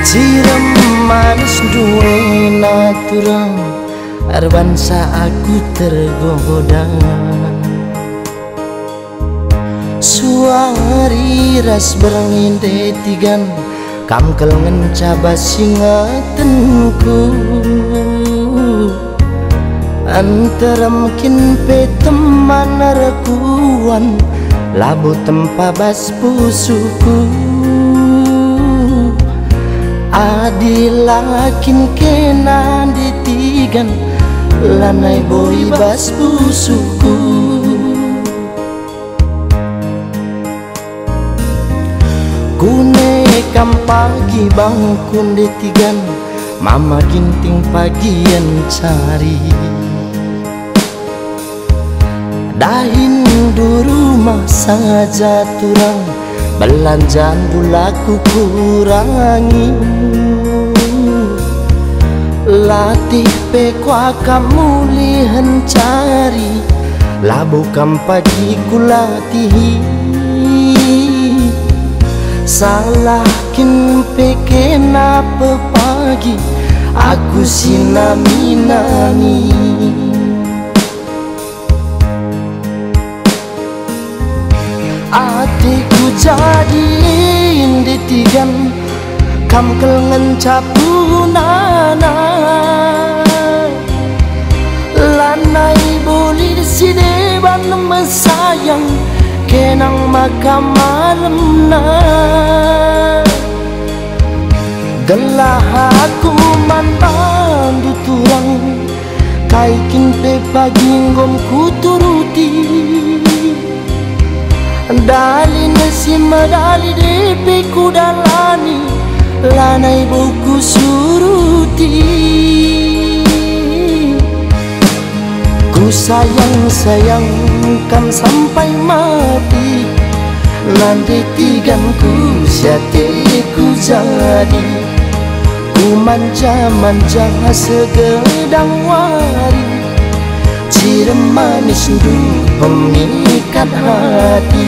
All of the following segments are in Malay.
Siram manis duwe naturang arbansa aku tergoda. Suari ras bernginde tigan kamkel ngencaba singatenku. Antara mungkin pe teman rekuan labu tempa bas pusuku. Adilakin kena ditigan lanai boy bas pusuku. Kune kam pagi bangkun ditigan mama ginting pagian cari. Dahin du rumah saja turang belanjaan bulaku kurangi. Latih pekwa kamu lihan cari labu kam pagi kulatihi. Salah kin peken apa pagi aku sinami-nami. Adikku jadiin ditigan kamkel ngencapunana. Lanai boleh sideban mesayang kenang maka malam na. Gelah aku mantan duturang kaikin pe pagi ngom ku turuti. Dali nasi madali depe kudalani lanai buku suruti. Ku sayang kam sampai mati nanti tiganku siatiku jadi. Ku manja segedang wari ciram manis du pemikat hati.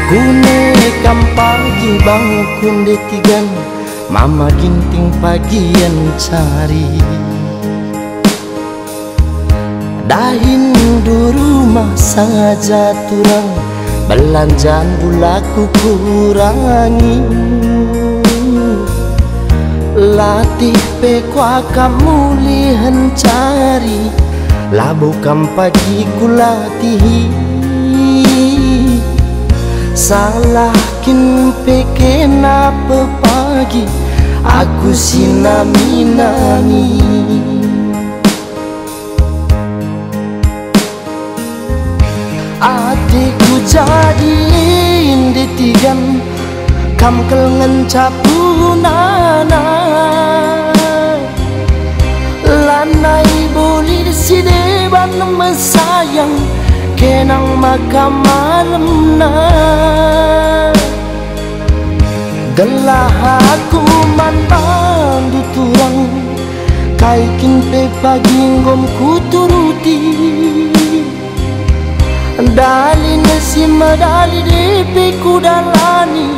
Kune kam pagi bangkun detigan mama ginting pagian cari. Dahin du rumah saja turang belanjaan bulaku kurangi. Latih pekwa kamu lihan cari labu kam pagi kulatihi. Salah kin peken apa pagi aku sinami-nami. Adikku jadiin ditigan kamkel ngencapunana. Lanai boleh sideban mesayang kenang maka malam na. Gelah aku mantan duturang kaikin pe pagi ngom ku turuti. Dali nasi madali depe kudalani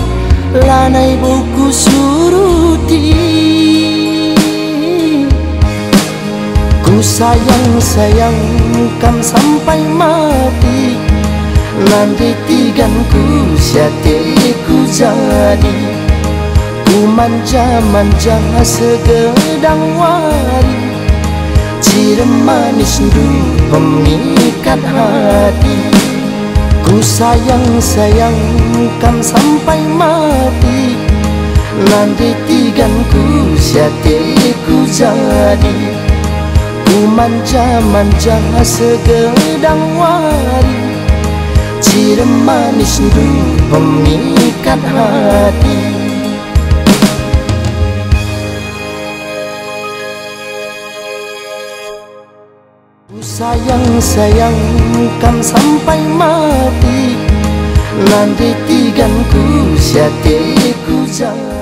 lanai buku suruti. Ku sayang kam sampai mati nanti tiganku siatiku jadi. Ku manja segedang wari ciram manis du pemikat hati. Ku sayang kam sampai mati landai tiganku siatiku jadi. Ku manja-manja segedang wari, ciri manis du pemikat hati. Ku sayang kam sampai mati, landai tiganku siatiku jadi.